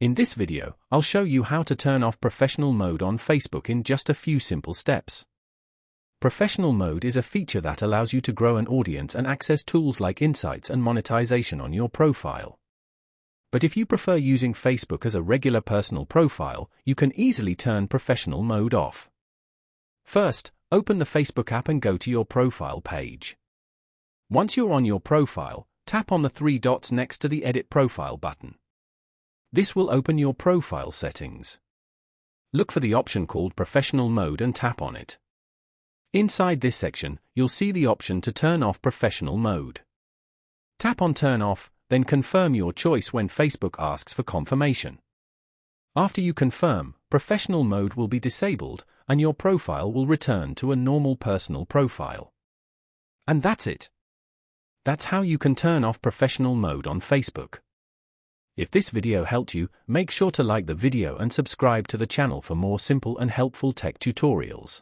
In this video, I'll show you how to turn off professional mode on Facebook in just a few simple steps. Professional mode is a feature that allows you to grow an audience and access tools like insights and monetization on your profile. But if you prefer using Facebook as a regular personal profile, you can easily turn professional mode off. First, open the Facebook app and go to your profile page. Once you're on your profile, tap on the three dots next to the Edit Profile button. This will open your profile settings. Look for the option called Professional Mode and tap on it. Inside this section, you'll see the option to turn off professional mode. Tap on Turn Off, then confirm your choice when Facebook asks for confirmation. After you confirm, professional mode will be disabled, and your profile will return to a normal personal profile. And that's it. That's how you can turn off professional mode on Facebook. If this video helped you, make sure to like the video and subscribe to the channel for more simple and helpful tech tutorials.